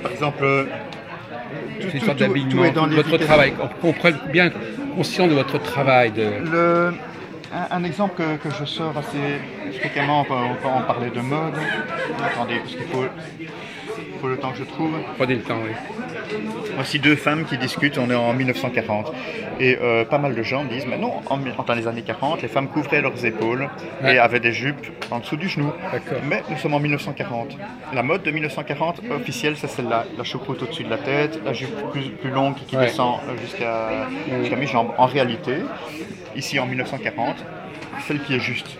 Par exemple, C'est une sorte d'habillement, est dans votre travail. On prenne bien conscient de votre travail. Un exemple que je sors assez fréquemment quand on parlait de mode. Attendez, parce qu'il faut le temps que je trouve. Prenez le temps, oui. Voici deux femmes qui discutent, on est en 1940. Et pas mal de gens disent, mais non, dans les années 40, les femmes couvraient leurs épaules et avaient des jupes en dessous du genou. D'accord. Mais nous sommes en 1940. La mode de 1940 officielle, c'est celle-là. La choucroute au-dessus de la tête, la jupe plus longue qui descend jusqu'à mi-jambe. En réalité, ici en 1940, celle qui est juste,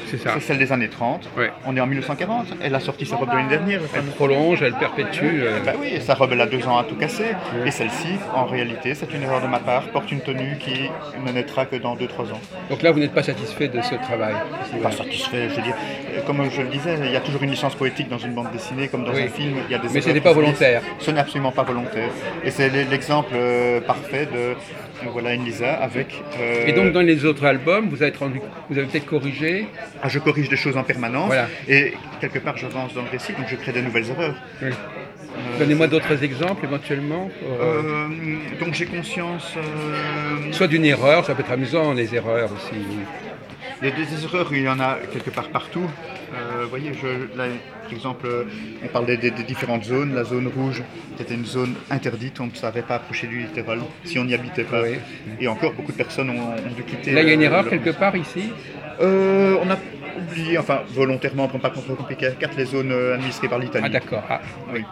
c'est celle des années 30. Ouais. On est en 1940. Elle a sorti sa robe de l'année dernière. Elle prolonge, elle perpétue. Ben oui, et sa robe, elle a 2 ans à tout casser. Et celle-ci, en réalité, c'est une erreur de ma part, porte une tenue qui ne naîtra que dans 2-3 ans. Donc là, vous n'êtes pas satisfait de ce travail? Pas satisfait, je veux dire. Comme je le disais, il y a toujours une licence poétique dans une bande dessinée, comme dans un film. Il y a des Mais ce n'est pas volontaire. Ce n'est absolument pas volontaire. Et c'est l'exemple parfait de une Lisa avec... Et donc, dans les autres albums, vous avez peut-être corrigé? Je corrige des choses en permanence. Voilà. Et quelque part, j'avance dans le récit, donc je crée de nouvelles erreurs. Oui. Donnez-moi d'autres exemples éventuellement. Donc j'ai conscience... Soit d'une erreur, ça peut être amusant, les erreurs aussi. Il y a des erreurs, il y en a quelque part partout. Vous voyez, là, par exemple, on parlait des différentes zones. La zone rouge, c'était une zone interdite, on ne savait pas approcher du littoral si on n'y habitait pas. Oui. Et encore, beaucoup de personnes ont dû quitter. Là, il y a une erreur quelque part ici? On a oublié, enfin volontairement, pour ne pas compliquer, les zones administrées par l'Italie. Ah d'accord. Ah. Oui.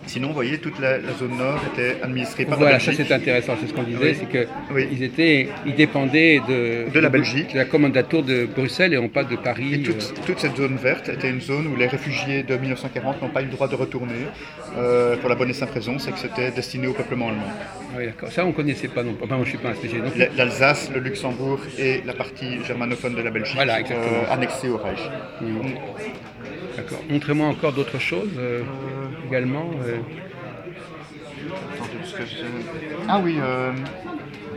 Sinon, vous voyez, toute la zone nord était administrée par la Belgique. Voilà, ça c'est intéressant, c'est ce qu'on disait, c'est qu'ils dépendaient de la Belgique, de la commandature de Bruxelles et non pas de Paris. Et toute cette zone verte était une zone où les réfugiés de 1940 n'ont pas eu le droit de retourner, pour la bonne et simple raison, c'est que c'était destiné au peuplement allemand. Oui, d'accord. Ça, on ne connaissait pas non plus. Enfin, moi, je ne suis pas un spécialiste. L'Alsace, le Luxembourg et la partie germanophone de la Belgique, annexée au Reich. D'accord. Montrez-moi encore d'autres choses également. Attendez, parce que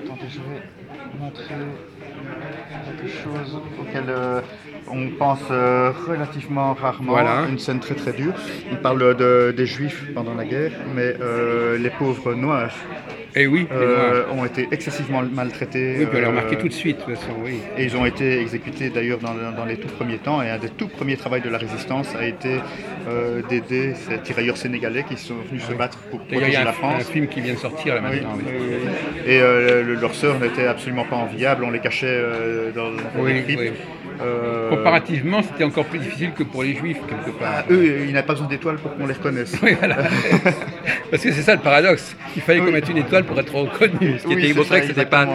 attendez, je vais montrer quelque chose auquel on pense relativement rarement. Voilà. Une scène très très dure. On parle des Juifs pendant la guerre, mais les pauvres Noirs. Et oui, ont été excessivement maltraités. Oui, on l'a remarqué tout de suite, de toute façon, oui. Et ils ont été exécutés d'ailleurs dans les tout premiers temps. Et un des tout premiers travaux de la résistance a été d'aider ces tirailleurs sénégalais qui sont venus se battre pour protéger la France. Il y a un film qui vient de sortir là maintenant. Oui. Et leurs sœurs n'étaient absolument pas enviables, on les cachait dans les cryptes. Oui. Comparativement, c'était encore plus difficile que pour les Juifs, quelque part. Eux, ils n'avaient pas besoin d'étoiles pour qu'on les reconnaisse. Oui, voilà. Parce que c'est ça le paradoxe. Il fallait qu'on mette une étoile pour être reconnu. Ce qui était montré que c'était pas.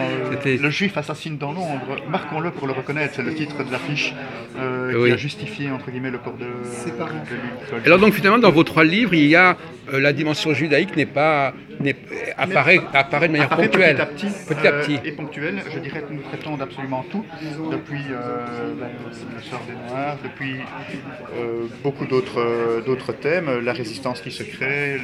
Le Juif assassine dans l'ombre, marquons-le pour le reconnaître. C'est le titre de l'affiche qui a justifié, entre guillemets, le port de ses parents. Alors, donc, finalement, dans vos 3 livres, il y a la dimension judaïque apparaît de manière ponctuelle. Petit à petit. Et ponctuelle. Je dirais que nous traitons d'absolument tout, depuis le sort des Noirs, depuis beaucoup d'autres thèmes, la résistance qui se crée,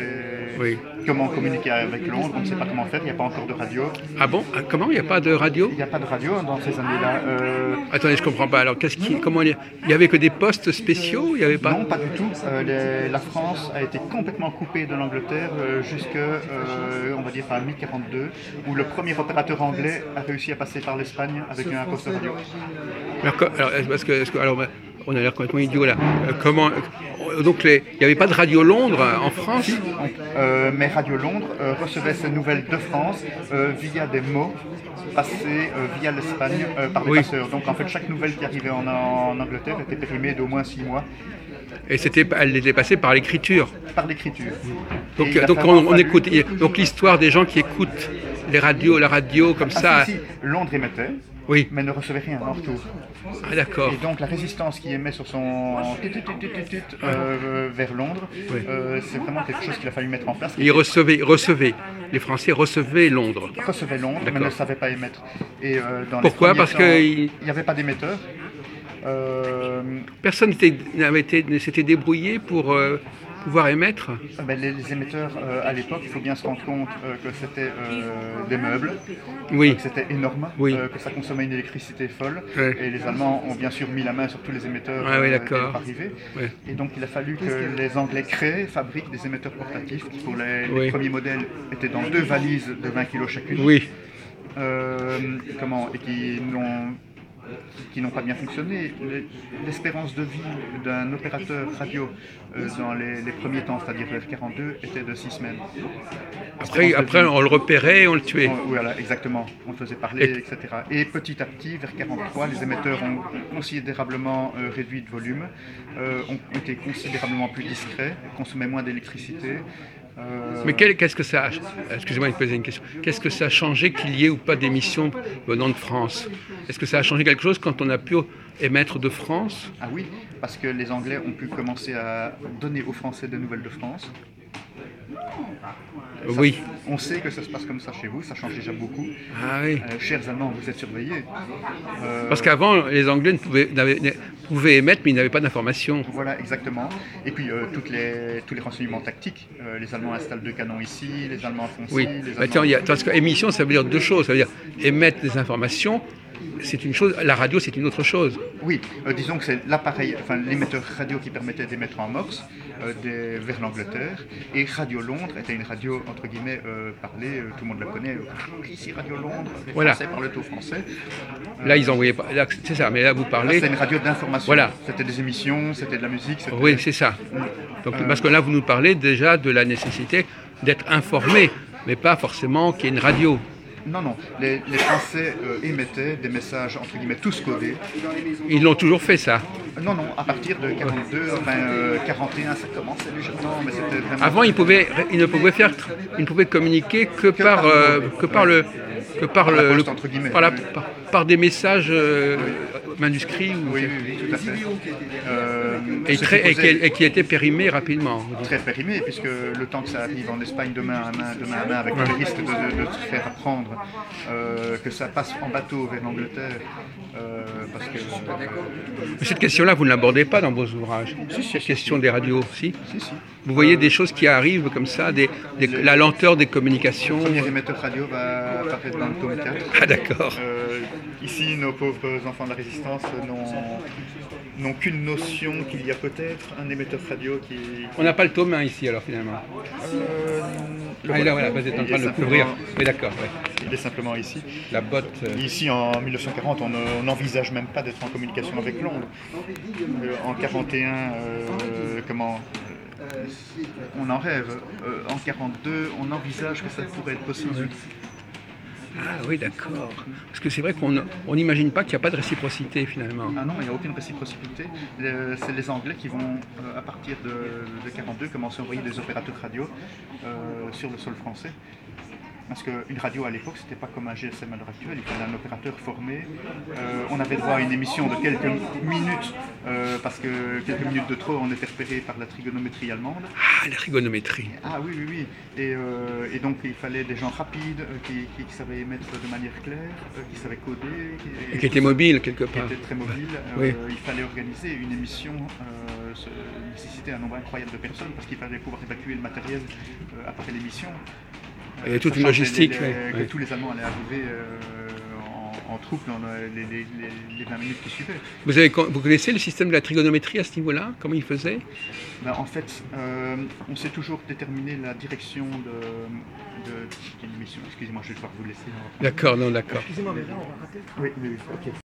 comment communiquer avec Londres, on ne sait pas comment faire, il n'y a pas encore de radio. Ah bon? Comment? Il n'y a pas de radio? Il n'y a pas de radio dans ces années-là. Attendez, je ne comprends pas. Alors, comment il n'y avait que des postes spéciaux? Il y avait pas... Non, pas du tout. La France a été complètement coupée de l'Angleterre jusqu'à, on va dire, par 1042, où le premier opérateur anglais a réussi à passer par l'Espagne avec un poste radio. Alors, on a l'air complètement idiot là. Donc, il n'y avait pas de Radio Londres en France? Mais Radio Londres recevait ses nouvelles de France via des mots passés via l'Espagne par des passeurs. Donc, en fait, chaque nouvelle qui arrivait en Angleterre était périmée d'au moins 6 mois. Et elle était passée par l'écriture. Par l'écriture. Donc on écoute. Donc l'histoire des gens qui écoutent la radio comme ça. Si, Londres émettait, mais ne recevait rien en retour. Ah d'accord. Et donc la résistance qui émet sur son vers Londres, c'est vraiment quelque chose qu'il a fallu mettre en place. Ils recevaient. Les Français recevaient Londres. Recevaient Londres, mais ne savaient pas émettre. Et pourquoi? Parce qu'il n'y avait pas d'émetteur. Personne ne s'était débrouillé pour pouvoir émettre? Les émetteurs, à l'époque, il faut bien se rendre compte que c'était des meubles, Oui, que c'était énorme, oui. que ça consommait une électricité folle. Ouais. Et les Allemands ont bien sûr mis la main sur tous les émetteurs Ah oui, dès d'accord. leur arrivée. Ouais. Et donc il a fallu que les Anglais fabriquent des émetteurs portatifs qui, pour les Oui. premiers modèles, étaient dans 2 valises de 20 kg chacune. Oui. Et qui n'ont pas bien fonctionné. L'espérance de vie d'un opérateur radio dans les premiers temps, c'est-à-dire vers 42, était de 6 semaines. Après on le repérait et on le tuait. Voilà, exactement. On le faisait parler, etc. Et petit à petit, vers 43, les émetteurs ont considérablement réduit de volume, ont été considérablement plus discrets, consommaient moins d'électricité. Mais qu'est-ce que ça a... Excusez-moi de poser une question. Qu'est-ce que ça a changé qu'il y ait ou pas d'émissions venant de France? Est-ce que ça a changé quelque chose quand on a pu émettre de France? Ah oui, parce que les Anglais ont pu commencer à donner aux Français des nouvelles de France. Oui. On sait que ça se passe comme ça chez vous, ça change déjà beaucoup. Ah oui. Chers Allemands, vous êtes surveillés. Parce qu'avant, les Anglais pouvaient émettre, mais ils n'avaient pas d'informations. Voilà, exactement. Et puis tous les renseignements tactiques. Les Allemands installent 2 canons ici, les Allemands font ci, Oui. les Allemands... Parce qu'émission, ça veut dire 2 choses. Ça veut dire émettre des informations, c'est une chose, la radio, c'est une autre chose. Oui, disons que c'est l'appareil, enfin l'émetteur radio qui permettait d'émettre en Morse vers l'Angleterre. Et Radio Londres était une radio, entre guillemets, parlée, tout le monde la connaît. Ici, Radio Londres, les Français parlent tout français. Là, ils envoyaient pas. C'est ça, mais là, vous parlez. C'est une radio d'information. Voilà. C'était des émissions, c'était de la musique. Oui, c'est ça. Donc, parce que là, vous nous parlez déjà de la nécessité d'être informé, mais pas forcément qu'il y ait une radio. Non, non. Les Français émettaient des messages, entre guillemets, tous codés. Ils l'ont toujours fait, ça? Non, non. À partir de 42, enfin 41, ça commençait légèrement, mais c'était vraiment... Avant, ils ne pouvaient communiquer que par des messages manuscrits. Oui, tout à fait. Et qui étaient périmés rapidement. Très périmés, puisque le temps que ça arrive en Espagne demain à main, avec le risque de se faire apprendre, que ça passe en bateau vers l'Angleterre, parce que... Mais cette question-là, vous ne l'abordez pas dans vos ouvrages. Cette question des radios, si? Si. Vous voyez des choses qui arrivent comme ça, la lenteur des communications. Le premier émetteur radio va apparaître dans le tome 4. Ah d'accord. Ici, nos pauvres enfants de la résistance n'ont qu'une notion qu'il y a peut-être un émetteur radio qui... On n'a pas le tome 1 ici alors finalement. Là, voilà, vous êtes en train de l'ouvrir. Oui, d'accord. Ouais. Il est simplement ici. La botte. Ici, en 1940, on n'envisage même pas d'être en communication avec Londres. En 41, on en rêve. En 42, on envisage que ça pourrait être possible. Ah oui, d'accord. Parce que c'est vrai qu'on n'imagine pas qu'il n'y a pas de réciprocité finalement. Ah non, il n'y a aucune réciprocité. C'est les Anglais qui vont, à partir de 42, commencer à envoyer des opérateurs radio sur le sol français. Parce qu'une radio à l'époque, c'était pas comme un GSM à l'heure actuelle, il fallait un opérateur formé. On avait droit à une émission de quelques minutes, parce que quelques minutes de trop, on était repéré par la trigonométrie allemande. Ah, la trigonométrie. Ah oui. Et donc il fallait des gens rapides, qui savaient émettre de manière claire, qui savaient coder. Et qui étaient mobiles quelque part. Qui étaient très mobiles. Oui. Il fallait organiser une émission, nécessitait un nombre incroyable de personnes, parce qu'il fallait pouvoir évacuer le matériel après l'émission. Il y a toute une logistique. Que tous les Allemands allaient arriver en troupe dans les 20 minutes qui suivaient. Vous connaissez le système de la trigonométrie à ce niveau-là? Comment il faisait? En fait, on sait toujours déterminer la direction de l'émission. Excusez-moi, je vais devoir vous laisser. D'accord, non, d'accord. Excusez-moi, mais là, on va rater. Oui, ok.